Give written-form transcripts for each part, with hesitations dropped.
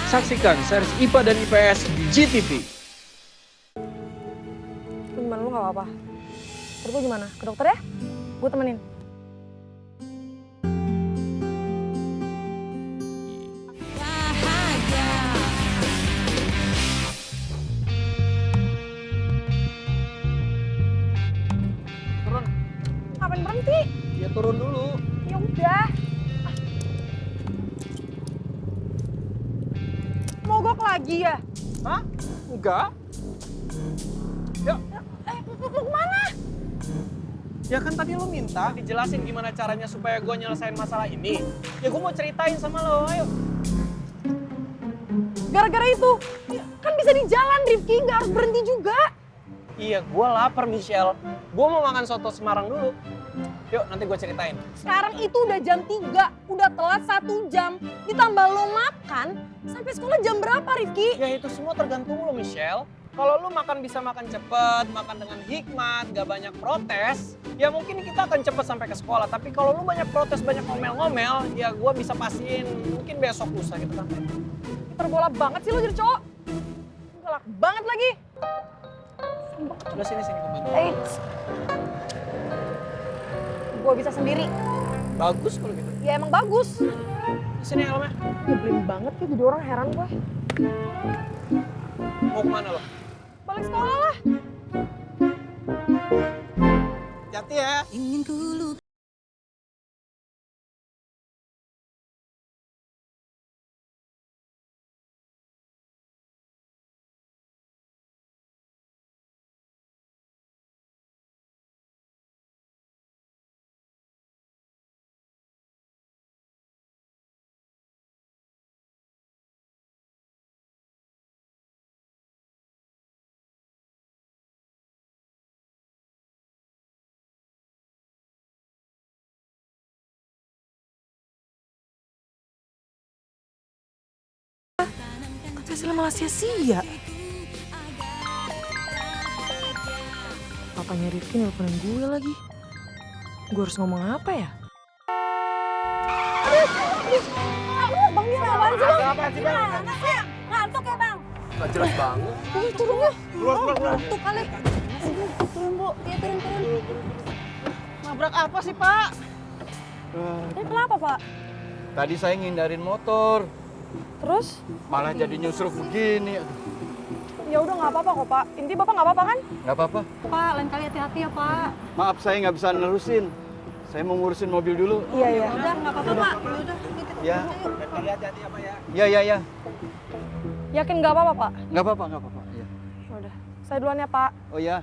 Saksikan series IPA dan IPS di GTV. Gimana lu gak apa-apa? Terus gue gimana? Ke dokter ya? Gue temenin. Turun. Ngapain berhenti? Ya turun dulu. Ya udah. Mogok lagi ya? Hah? Enggak. Ya. Mau kemana? Ya kan tadi lo minta dijelasin gimana caranya supaya gue nyelesain masalah ini. Ya gue mau ceritain sama lo, ayo. Gara-gara itu? Ya, kan bisa di jalan, Rifki. Nggak harus berhenti juga. Iya, gue lapar, Michelle. Gue mau makan soto Semarang dulu. Yuk, nanti gue ceritain. Sekarang itu udah jam 3. Udah telat 1 jam. Ditambah lo makan, sampai sekolah jam berapa, Rifki? Ya itu semua tergantung lo, Michelle. Kalau lo makan bisa makan cepet, makan dengan hikmat, gak banyak protes, ya mungkin kita akan cepet sampai ke sekolah. Tapi kalau lo banyak protes, banyak ngomel-ngomel, ya gue bisa pastiin mungkin besok lusa gitu kan. Terbola banget sih lo jadi cowok. Galak banget lagi. Udah sini gue bantu. Eits. Gue bisa sendiri. Bagus kalau gitu. Ya emang bagus. Sini helmnya. Nyebelin banget ya jadi orang, heran gue. Mau kemana lo? Balik sekolah lah. Hati ya. Ingin ku lupa. Hasilnya malah sia-sia. Papanya Rifki nelfonin gue lagi. Gue harus ngomong apa ya? Bang, ini apaan sih, Bang? Apaan sih, Bang? Ngantuk ya, Bang? Gak jelas banget. Turun ya. Keluar. Ngantuk kali. Turun, Bu. Iya, turun. Nabrak apa sih, Pak? Ini kenapa, Pak? Tadi saya ngindarin motor, Terus? malah jadi nyusruk begini. Ya udah nggak apa-apa kok, Pak. Inti Bapak nggak apa-apa kan? Nggak apa-apa. Pak, lain kali hati-hati ya, Pak. Maaf, saya nggak bisa nerusin. Saya mau ngurusin mobil dulu. Iya. Udah, nggak apa-apa, Pak. Ya. Hati-hati apa ya? Ya. Yakin nggak apa-apa, Pak? Nggak apa-apa. Ya. Udah. Saya duluan ya, Pak. Oh ya.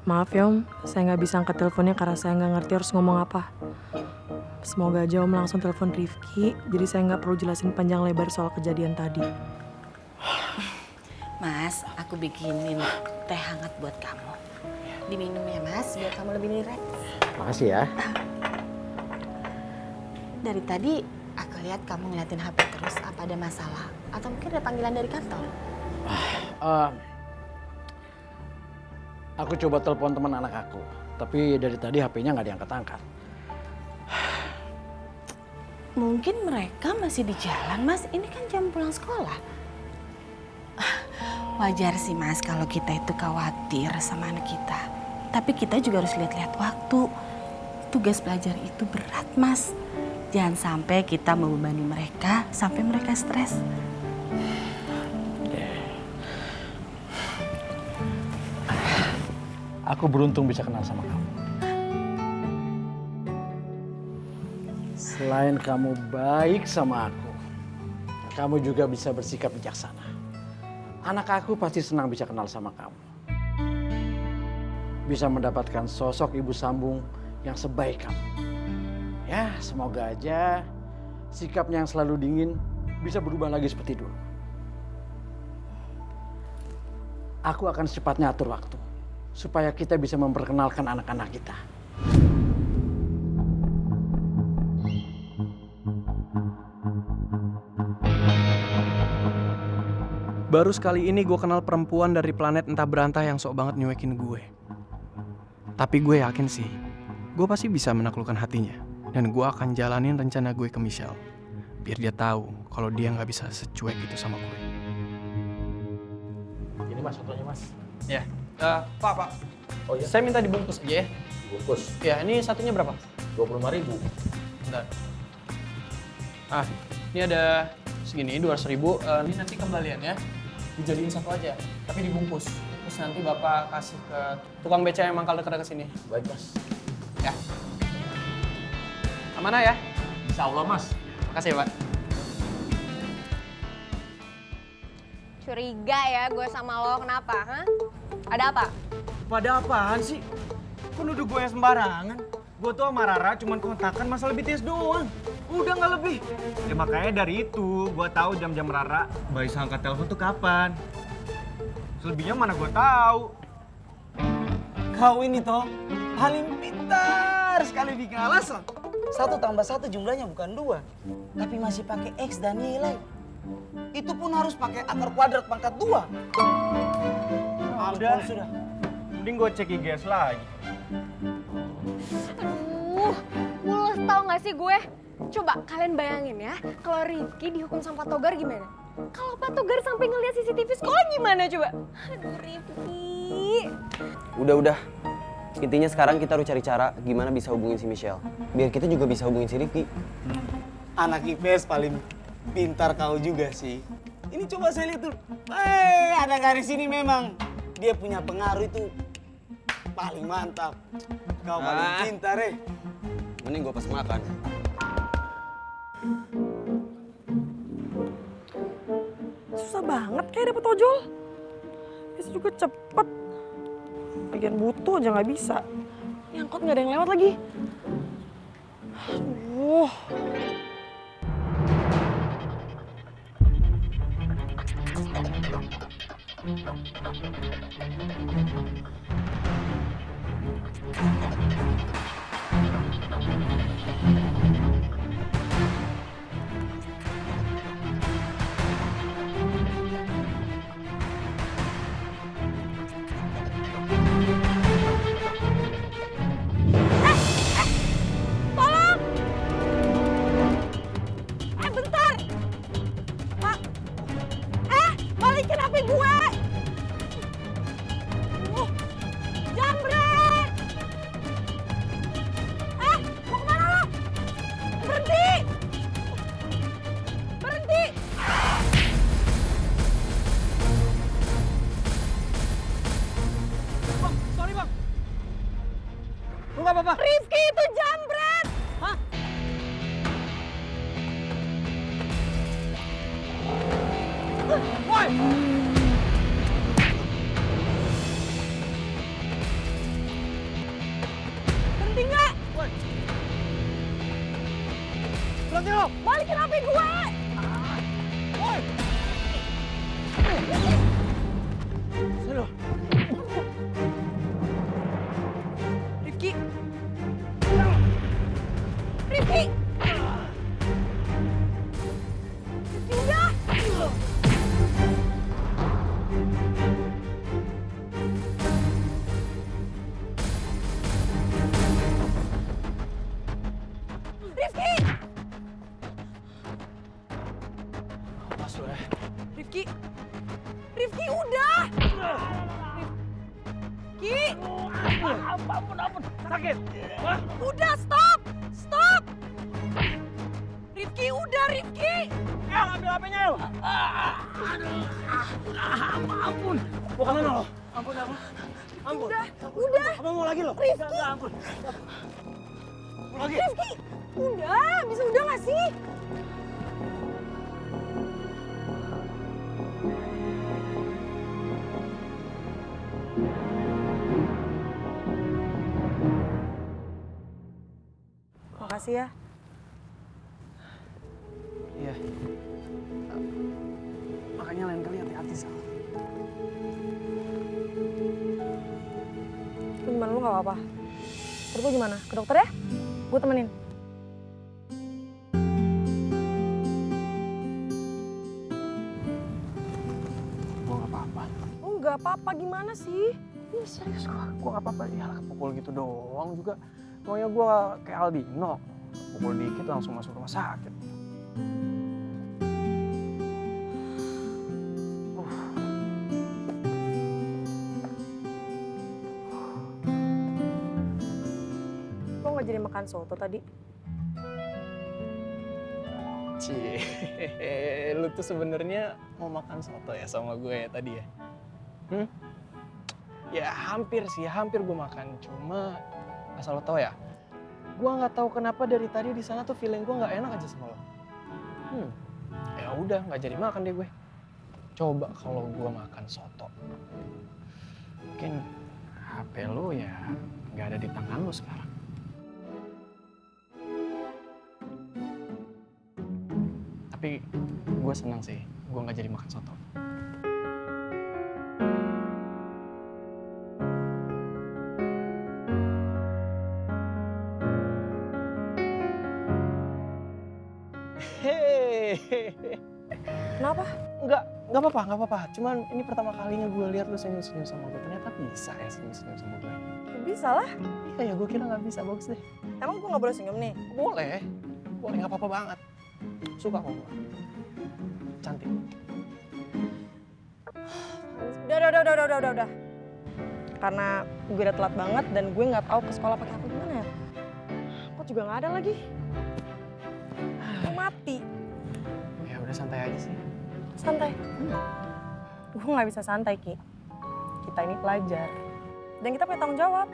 Maaf ya Om, saya nggak bisa angkat teleponnya karena saya nggak ngerti harus ngomong apa. Semoga aja Om langsung telepon Rifki, jadi saya nggak perlu jelasin panjang lebar soal kejadian tadi. Mas, aku bikinin teh hangat buat kamu. Diminum ya Mas, biar kamu lebih rileks. Makasih ya. Dari tadi aku lihat kamu ngeliatin HP terus, apa ada masalah? Atau mungkin ada panggilan dari kantor? Aku coba telepon teman anak aku, tapi dari tadi HP-nya nggak diangkat-angkat. Mungkin mereka masih di jalan, Mas. Ini kan jam pulang sekolah. Wajar sih, Mas, kalau kita itu khawatir sama anak kita. Tapi kita juga harus lihat-lihat waktu. Tugas belajar itu berat, Mas. Jangan sampai kita membebani mereka sampai mereka stres. Aku beruntung bisa kenal sama kamu. Selain kamu baik sama aku, kamu juga bisa bersikap bijaksana. Anak aku pasti senang bisa kenal sama kamu. Bisa mendapatkan sosok ibu sambung yang sebaik kamu. Ya, semoga aja sikapnya yang selalu dingin bisa berubah lagi seperti dulu. Aku akan secepatnya atur waktu supaya kita bisa memperkenalkan anak-anak kita. Baru sekali ini gue kenal perempuan dari planet entah berantah yang sok banget nyuekin gue. Tapi gue yakin sih, gue pasti bisa menaklukkan hatinya. Dan gue akan jalanin rencana gue ke Michelle. Biar dia tahu kalau dia nggak bisa secuek itu sama gue. Ini mas fotonya mas. Ya. Pak. Oh iya? Saya minta dibungkus aja ya. Bungkus. Ya, ini satunya berapa? 25.000. Bentar. Ini ada segini, 200.000. Ini nanti kembalian ya. Dijadiin satu aja, tapi dibungkus. Terus nanti Bapak kasih ke tukang beca yang mangkal dekat-dekat sini. Baik mas. Ya. Amanah ya? Insya Allah mas. Makasih ya, Pak. Curiga ya gue sama lo, kenapa? Hah? Ada apa? Pada apaan sih? Kok nuduh gue yang sembarangan? Gue tuh sama Rara cuman kontakan masalah BTS doang. Udah nggak lebih. Ya makanya dari itu gue tahu jam-jam Rara bayi angkat telepon tuh kapan. Selebihnya mana gue tahu. Kau ini toh paling pintar sekali bikin alasan. 1 tambah 1 jumlahnya bukan 2, tapi masih pakai X dan nilai. Itu pun harus pakai akar kuadrat pangkat 2. Udah. Sudah. Mending gue cek IGS lagi. Aduh, mules tau gak sih gue? Coba kalian bayangin ya, kalau Rifki dihukum sama Pak Togar gimana? Kalau Pak Togar sampai ngeliat CCTV sekolah gimana coba? Aduh Rifki. Udah. Intinya sekarang kita harus cari cara gimana bisa hubungin si Michelle. Biar kita juga bisa hubungin si Rifki. Anak IPS paling pintar kau juga sih. Ini coba saya lihat tuh. Anak garis ini memang dia punya pengaruh itu paling mantap. Kau paling pintar Mending gue pas makan. Susah banget kayak dapet ojol. Bisa juga cepet. Bagian butuh aja nggak bisa. Ini angkot nggak ada yang lewat lagi. Aduh. Bentar! Pak! Balikin HP gue! Jambret! Mau kemana lo? Berhenti! Berhenti! Bang, sorry bang. Lu nggak apa-apa? Rifki itu jambret! Hah? Woi! Berhenti nggak? Woi! Berhenti lo! Balikin HP gue! Woi! Sini lo. Rifki, Rifki! Udah! Rifki! Awas lo ya. Rifki, Rifki udah! Rifki! Ampun. Sakit. Hah? Udah stop! Stop! Rifki udah Rifki! Ya, ambil HP-nya lo. Ampun. Mau kemana lo? Ampun. Udah! Apa mau lagi lo? Rifki! Enggak, ampun. Mau lagi? Rifki! Udah! Bisa udah gak sih? makasih ya. Iya. Makanya lain kali hati-hati, Sal. Gimana lu gak apa-apa? Terus lu gimana? Ke dokter ya? Gue temenin. Gue gak apa-apa. Lu gak apa-apa gimana sih? Ih, serius gue gak apa-apa. Ya kepukul gitu doang juga. Pokoknya gue kayak Aldino. Pukul dikit langsung masuk rumah sakit. Lo nggak jadi makan soto tadi? Cie, lu tuh sebenarnya mau makan soto ya sama gue ya tadi ya? Ya hampir sih, hampir gue makan. Cuma asal lo tau ya, gue nggak tahu kenapa dari tadi di sana tuh feeling gue nggak enak aja sama lo. Ya udah, nggak jadi makan deh gue. Coba kalau gue makan soto, mungkin HP lo ya nggak ada di tangan lo sekarang. Tapi gue senang sih, gue nggak jadi makan soto. Hehehe. Kenapa? Nggak apa-apa. Cuman ini pertama kalinya gue lihat lu senyum-senyum sama gue. Ternyata bisa ya senyum-senyum sama gue. Bisa lah. Iya ya, gue kira nggak bisa. Bagus deh. Emang gue nggak boleh senyum nih? Boleh nggak apa-apa banget. Suka kok gue. Cantik. Udah. Karena gue udah telat banget dan gue nggak tahu ke sekolah pakai apa gimana ya. Kok juga nggak ada lagi. Mati. Ya udah santai aja sih. Santai. Gue nggak bisa santai, Ki. Kita ini pelajar. Dan kita punya tanggung jawab.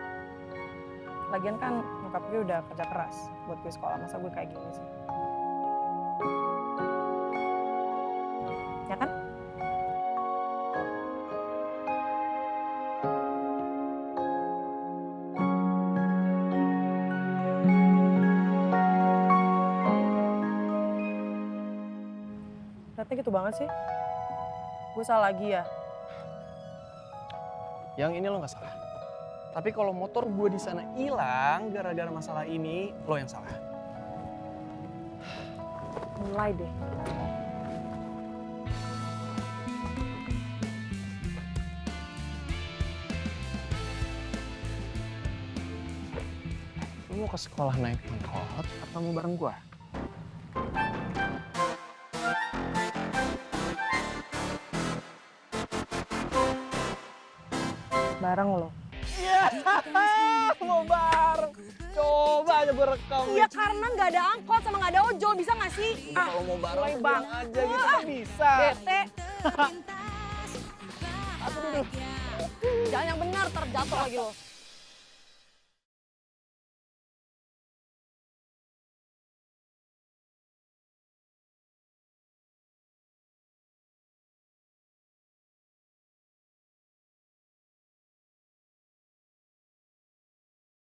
Lagian kan nyokap gue udah kerja keras buat gue sekolah. Masa gue kayak gini sih? Ya kan? Lihatnya gitu banget sih. Gue salah lagi ya? Yang ini lo nggak salah. Tapi kalau motor gue di sana hilang gara-gara masalah ini, lo yang salah. Mulai deh. Lo mau ke sekolah naik angkot atau mau bareng gue? Bareng lo. Iya, mau bareng. Coba aja gue rekam. Iya karena nggak ada angkot sama nggak ada ojol, bisa nggak sih? Kalau mau bareng mulai tuh bang bilang aja gitu kan bisa. Bete. Aku duduk. Jangan yang benar, terjatuh lagi lo.